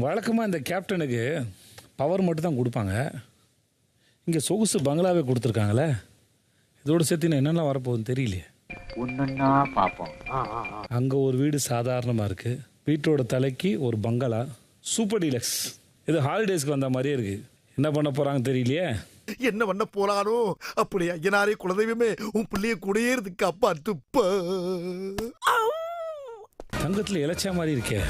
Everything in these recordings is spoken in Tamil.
வழக்கமாக இந்த கேப்டனுக்கு பவர் மட்டும் தான் கொடுப்பாங்க. இங்கே சொகுசு பங்களாவே கொடுத்துருக்காங்களே. இதோடு சேர்த்து என்னென்ன வரப்போகுதுன்னு தெரியலையே. ஒன்னொன்னா பார்ப்போம். அங்கே ஒரு வீடு சாதாரணமாக இருக்குது. வீட்டோட தலைக்கு ஒரு பங்களா, சூப்பர் டீலக்ஸ். இது ஹாலிடேஸ்க்கு வந்த மாதிரியே இருக்குது. என்ன பண்ண போகிறாங்க தெரியலையே. என்ன பண்ண போறானோ? அப்படி ஐயனாரே குலதெய்வமே, உன் பிள்ளைய கூடயே இருக்கு அப்பா துப்ப. தங்கத்தில் இளைச்சா மாதிரி இருக்கே,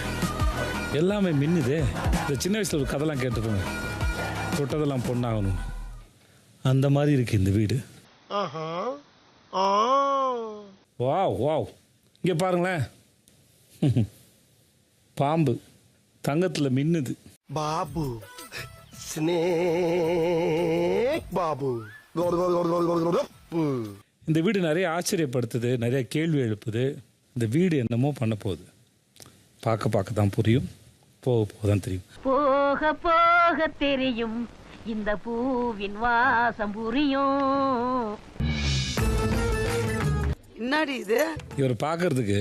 எல்லாமே மின்னுதே. இந்த சின்ன வயசில் ஒரு கதைலாம் கேட்டுப்போங்க, தொட்டதெல்லாம் பொண்ணாகணும். அந்த மாதிரி இருக்கு இந்த வீடு. வாவ் வாவ், இங்கே பாருங்களேன். பாம்பு தங்கத்தில் மின்னுது. பாபு ஸ்னேக் பாபு. இந்த வீடு நிறைய ஆச்சரியப்படுத்துது, நிறைய கேள்வி எழுப்புது. இந்த வீடு என்னமோ பண்ண போகுது. பார்க்க தான் புரியும், போக தான் தெரியும். போக போக தெரியும், இந்த பூவின் வாசம் புரியும். என்னடி இது? இவர் பார்க்கறதுக்கு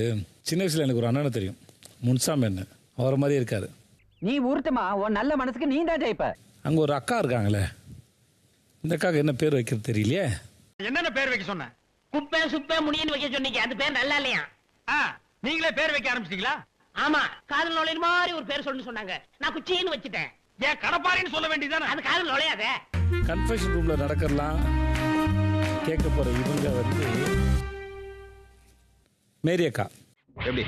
சின்ன வயசுல எனக்கு ஒரு அண்ணனை தெரியும், முன்சாமி அண்ணன். அவரை மாதிரியே இருக்காரு. நீ ஊர்த்தமா, உன் நல்ல மனசுக்கு நீ தான் ஜெயிப்ப. அங்கே ஒரு அக்கா இருக்காங்களே, இந்த அக்காவுக்கு என்ன பேர் வைக்கிறது தெரியலையே. என்னென்ன பேர் வைக்க சொன்ன? குப்பை சுப்பை முடின்னு வைக்க சொன்னீங்க, அது பேர் நல்லா இல்லையா? நீங்களே பேர் வைக்க ஆரம்பிச்சிட்டீங்களா? ஆமா, காதல் நுழையிற மாதிரி ஒரு பேர் சொல்லு சொன்னாங்க, நான் குச்சின்னு வச்சுட்டேன். ஏன் கடப்பாரின்னு சொல்ல வேண்டியதானே? அது காதல் நுழையாத. கன்ஃபெஷன் ரூம்ல நடக்கலாம் கேட்க போற இவங்க மேரி அக்கா. எப்படி?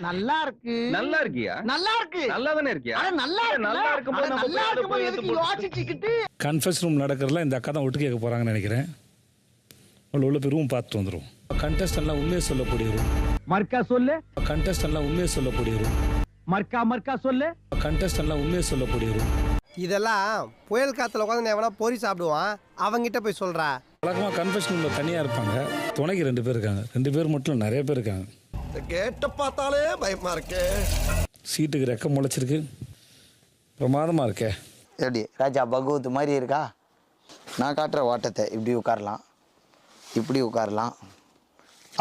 நல்லா இருக்கு. நல்லா இருக்கியா? நல்லா இருக்கு. நல்லா தானே இருக்கியா? நல்லா இருக்கும்போது எதுக்கு யோசிச்சுக்கிட்டு? கன்ஃபெஷன் ரூம் நடக்கிறதுல இந்த அக்கா தான் ஒட்டு கேட்க போறாங்கன்னு நினைக்கிறேன். உள்ள போய் ரூம் பார்த்துட்டு வந்துடும். கண்டஸ்டன்ட்லாம் உண்மையை சொல்லக்கூடிய ரூம். மர்க்கா சொல்லு. கண்டஸ்டன்ட்லாம் உண்மையை சொல்லக்கூடிய ரூம். மர்க்கா சொல்லு. கண்டஸ்டன்ட்லாம் உண்மையை சொல்லக்கூடிய ரூம். இதெல்லாம் புயல் காத்துல உட்காந்து எவனா பொறி சாப்பிடுவான், அவங்கிட்ட போய் சொல்றா. வழக்கமாக கன்ஃபெஷன் ரூம்ல தனியாக இருப்பாங்க, துணைக்கு 2 பேர் இருக்காங்க. 2 பேர் மட்டும் நிறைய பேர் இருக்காங்க. கேட்ட பார்த்தாலே பயமா இருக்கே. சீட்டுக்கு ரெக்க முளைச்சிருக்கு, பிரமாதமாக இருக்கே. எப்படி ராஜா பகவத் மாதிரி இருக்கா? நான் காட்டுற ஓட்டத்தை இப்படி உட்காரலாம், இப்படி உட்காரலாம்,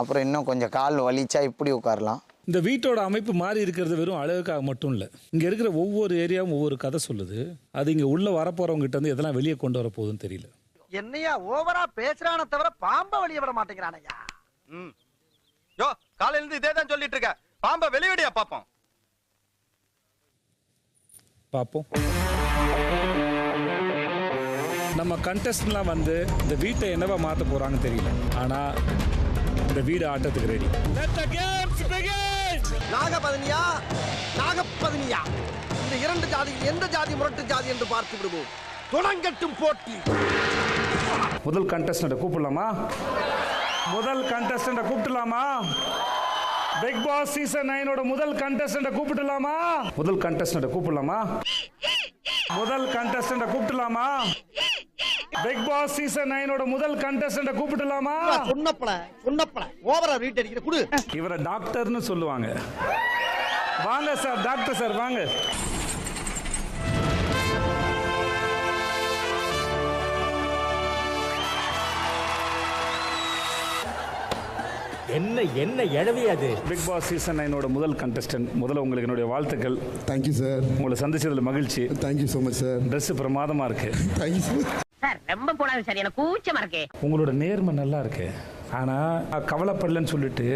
அப்புறம் இன்னும் கொஞ்சம் கால் வலிச்சா இப்படி உட்காரலாம். இந்த வீட்டோட அமைப்பு மாறி இருக்கிறது வெறும் அழகுக்காக மட்டும் இல்லை. இங்கே இருக்கிற ஒவ்வொரு ஏரியாவும் ஒவ்வொரு கதை சொல்லுது. அது இங்கே உள்ள வரப்போறவங்க கிட்ட இருந்து எதெல்லாம் வெளியே கொண்டு வர போகுதுன்னு தெரியல. என்னையா ஓவரா பேசுறான தவிர பாம்ப வெளிய விட மாட்டேங்கிறானயா? யோ, காலையில இருந்து இதே தான் சொல்லிட்டு இருக்க. பாம்ப வெளியடியா பாப்போம். பார்ப்போம். நம்ம கண்டஸ்டன்ட்லாம் வந்து இந்த வீட்டை என்னவா மாற்ற போறாங்கன்னு தெரியல. ஆனா இந்த வீடு ஆட்டத்துக்கு ரெடி. நாகபதனியா நாகபதனியா, இந்த 2 ஜாதியில் எந்த ஜாதி முரட்டு ஜாதி என்று பார்த்து விடுவோம். தொடங்கட்டும் போட்டி. முதல் கண்டஸ்டன்ட்டை கூப்பிடலாமா? முதல் கண்டஸ்டன்ட்டை கூப்பிடலாமா? பிக் பாஸ் சீசன் 9 முதல் கண்டஸ்டன்ட்டை கூப்பிடலாமா? முதல் கண்டஸ்டன்ட்டை கூப்பிடலாமா? முதல் கண்டஸ்டன்ட்டை கூப்பிடலாமா? பிக் பாஸ் சீசன் 9 முதல் கண்டஸ்டன்ட்டை கூப்பிடலாமா? சொன்னப்பல ஓவரா ரீட் அடிக்கிற குடு. இவரை டாக்டர்னு சொல்லுவாங்க. வாங்க சார், டாக்டர் சார் வாங்க. என்ன என்ன எழவி அது? பிக் பாஸ் சீசன் 9 முதல் கண்டஸ்டன்ட். முதல்ல உங்களுக்கு என்னுடைய வாழ்த்துக்கள். Thank you sir. உங்களை சந்திச்சதில் மகிழ்ச்சி. Thank you so much sir. Dress பிரமாதமா இருக்கு. Thank you sir. சார் ரொம்ப போடாது சார், எனக்கு கூச்சமா இருக்கு. உங்களோட நேர்மை நல்லா இருக்கு. ஆனால் கவலைப்படலன்னு சொல்லிட்டு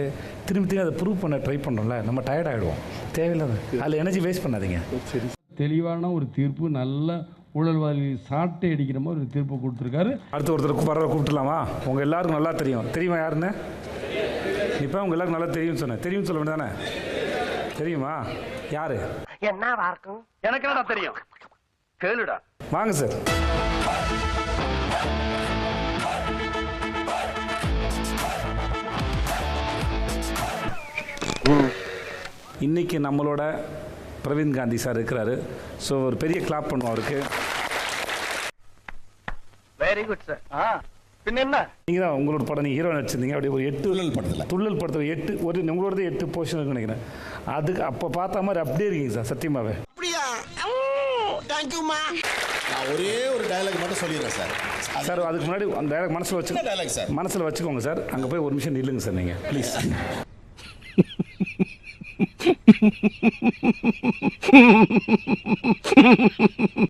திரும்பி அதை ப்ரூவ் பண்ண ட்ரை பண்ணுறோம்ல, நம்ம டயர்ட் ஆகிடுவோம். தேவையில்லாத அதில் எனர்ஜி வேஸ்ட் பண்ணாதீங்க. தெளிவான ஒரு தீர்ப்பு, நல்ல ஊழல்வாதி சாட்டை அடிக்கிற மாதிரி ஒரு தீர்ப்பு கொடுத்துருக்காரு. அடுத்து ஒருத்தர் பரவாயில்ல கூப்பிட்டுலாமா? உங்கள் எல்லாருக்கும் நல்லா தெரியுமா யாருன்னு? இப்போ உங்க எல்லாருக்கும் நல்லா தெரியும்னு சொன்னேன். தெரியும்னு சொல்ல வேண்டியதானே? தெரியுமா யாரு? என்னவா இருக்கும்? எனக்கு என்னடா தெரியும், கேளுடா. வாங்க சார். இன்னைக்கு நம்மளோட பிரவீன் காந்தி சார் இருக்கிறாரு. ஸோ ஒரு பெரிய கிளாப் பண்ணுவோம் அவருக்கு. Very good sir. பின்ன என்ன, நீங்கள் தான் உங்களோட படம் நீங்கள் ஹீரோ நடிச்சிருந்தீங்க. அப்படியே ஒரு 8 துள்ளல் படத்தில் 8 ஒரு உங்களோட 8 போர்ஷன் இருக்குன்னு நினைக்கிறேன். அதுக்கு அப்போ பார்த்த மாதிரி அப்படியே இருக்கீங்க சார், சத்தியமாவே. அப்படியா? தேங்க்யூமா. நான் ஒரே ஒரு டயலாக் மட்டும் சொல்லிடுறேன் சார். சார் அதுக்கு முன்னாடி அந்த டயலாக் மனசில் வச்சுக்கோங்க சார். அங்கே போய் ஒரு நிமிஷம் நில்லுங்க சார் நீங்கள் ப்ளீஸ்.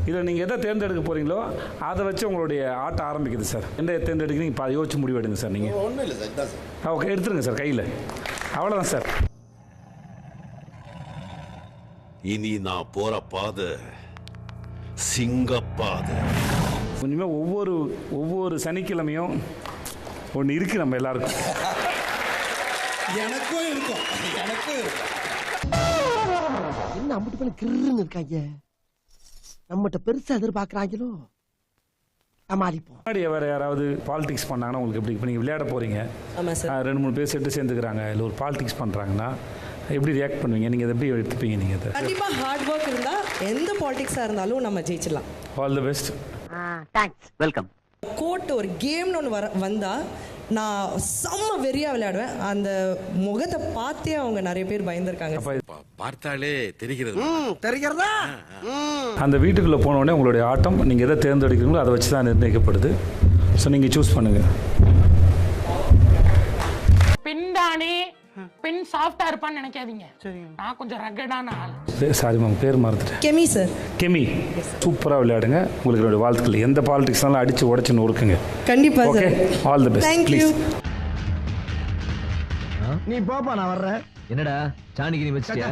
இதில் நீங்கள் எதை தேர்ந்தெடுக்க போகிறீங்களோ அதை வச்சு உங்களுடைய ஆட்டம் ஆரம்பிக்குது சார். எந்த தேர்ந்தெடுக்கிறீங்க யோசிச்சு முடிவு எடுங்க சார். நீங்கள் ஒன்றும் இல்லை சார், இதான் சார். ஓகே, எடுத்துருங்க சார் கையில். அவ்வளோதான் சார். இனி நான் போற பாதை சிங்கப்பாதை. கொஞ்சமே ஒவ்வொரு சனிக்கிழமையும் ஒன்று இருக்குது நம்ம எல்லாருக்கும். எனக்கும் இருக்கும். என்ன அம்பிட்டு பண்ணி கிருன்னு இருக்காங்க. நம்மகிட்ட பெருசா எதிர்பார்க்கறாங்களோ. சமாளிப்போம். முன்னாடி வேறு யாராவது பாலிடிக்ஸ் பண்ணாங்கன்னா உங்களுக்கு எப்படி? இப்போ நீங்கள் விளையாட போகிறீங்க, 2-3 பேர் செட்டு சேர்ந்துக்கிறாங்க, இல்லை ஒரு பாலிடிக்ஸ் பண்ணுறாங்கன்னா எப்படி ரியாக்ட் பண்ணுவீங்க? நீங்கள் எப்படி எடுத்துப்பீங்க? நீங்கள் அதை கண்டிப்பாக ஹார்ட் ஒர்க் இருந்தால் எந்த பாலிடிக்ஸாக இருந்தாலும் நம்ம ஜெயிச்சிடலாம். All the best. Thanks, welcome. Court ஒரு கேம்னு ஒன்று வந்தால் நான் செம்ம வெறியாக விளையாடுவேன். அந்த முகத்தை பார்த்தே அவங்க நிறைய பேர் பயந்துருக்காங்க. பார்த்தாலே தெரிகிறது. தெரிகிறதா? அந்த வீட்டுக்குள்ளே போனோடனே உங்களுடைய ஆட்டம் நீங்கள் எதை தேர்ந்தெடுக்கிறீங்களோ அதை வச்சு தான் நிர்ணயிக்கப்படுது. ஸோ நீங்கள் சூஸ் பண்ணுங்கள். பின்தானே பின் சாஃப்டா இருப்பான்னு நினைக்காதீங்க. நான் கொஞ்சம் ரகடான ஆள். சாரி மேம், பேர் மறந்துட்டேன். கெமி சார். கெமி, சூப்பராக விளையாடுங்க. உங்களுக்கு என்னுடைய வாழ்த்துக்கள். எந்த பாலிடிக்ஸ்னாலும் அடித்து உடச்சு நொறுக்குங்க. கண்டிப்பாக okay, all the best. Thank you. நீ போப்பா, நான் வர்றேன். என்னடா சாணிக்கு நீ வச்சிட்டியா?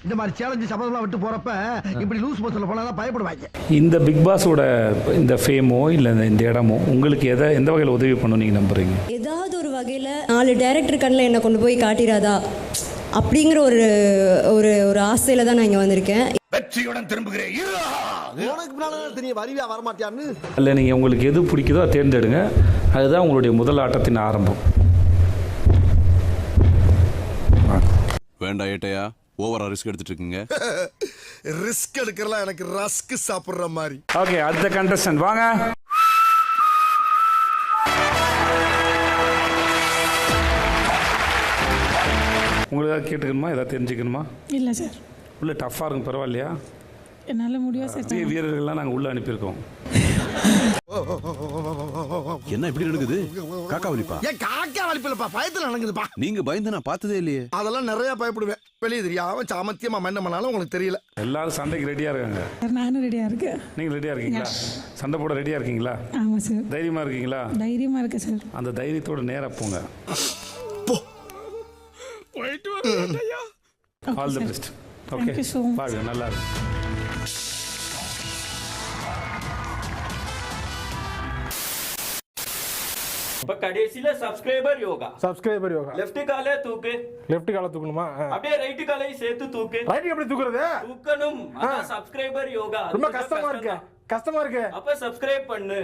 இந்த மாதிரி சேலஞ்சு சபதம்லாம் விட்டு போறப்ப இப்படி லூஸ் மோஷன்ல போனா பயப்படுவாங்க. இந்த பிக் பாஸோட இந்த ஃபேமோ இல்லை இந்த இடமோ உங்களுக்கு எந்த வகையில் உதவி பண்ணும் நீங்கள் நம்புறீங்க? ஏதாவது ஒரு வகையில் 4 டைரக்டர் கண்ணில் என்னை கொண்டு போய் காட்டிடாதா அப்படிங்கிற ஒரு ஆசையில் தான் நான் இங்கே வந்திருக்கேன். வெற்றியுடன் திரும்புகிறேன். உனக்கு பின்னால தெரியும் வருவியா வரமாட்டியான்னு. இல்லை, நீங்கள் உங்களுக்கு எது பிடிக்குதோ அதை தேர்ந்தெடுங்க. அதுதான் உங்களுடைய முதல் ஆட்டத்தின் ஆரம்பம். வேண்டாம் ஏட்டையா, ஓவரா ரிஸ்க் எடுத்துட்டு இருக்கீங்க. ரிஸ்க் எடுக்கிறலாம் எனக்கு ரஸ்க் சாப்பிடுற மாதிரி. ஓகே, அடுத்த கண்டஸ்டன்ட் வாங்க. உங்களுக்கு ஏதாவது கேட்டுக்கணுமா? ஏதாவது தெரிஞ்சுக்கணுமா? இல்லை சார். உள்ள டஃப்பாக இருக்கும், பரவாயில்லையா? என்னால் முடியும் சார். பெரிய வீரர்கள்லாம் நாங்கள் உள்ள அனுப்பியிருக்கோம். என்ன இப்படி நடக்குது? காக்கா வலிப்பா? ஏன் காக்கா வலிப்பில்லப்பா, பயத்துல நடக்குதுப்பா. நீங்க பயந்து நான் பார்த்ததே இல்லையே. அதெல்லாம் நிறைய பயப்படுவேன். வெளியே தெரியாம சாமத்தியமா என்ன பண்ணாலும் உங்களுக்கு தெரியல. எல்லாரும் சண்டைக்கு ரெடியாக இருக்காங்க. நானும் ரெடியாக இருக்கேன். நீங்கள் ரெடியாக இருக்கீங்களா? சண்டை போட ரெடியாக இருக்கீங்களா? ஆமாம் சார். தைரியமாக இருக்கீங்களா? தைரியமாக இருக்கேன் சார். அந்த தைரியத்தோட நேராக போங்க. All the best. ஓகே, பாருங்க, நல்லா இருக்கு. இப்ப கடைசில சப்ஸ்கிரைபர் யோகா. லெஃப்ட் காலை தூக்கு. லெஃப்ட் காலை தூக்கணுமா? அப்படியே ரைட் காலையும் சேர்த்து தூக்கு. ரைட் எப்படி தூக்குறது? தூக்கணும். அதான் சப்ஸ்கிரைபர் யோகா. ரொம்ப கஷ்டமா இருக்கு. அப்ப சப்ஸ்கிரைப் பண்ணு.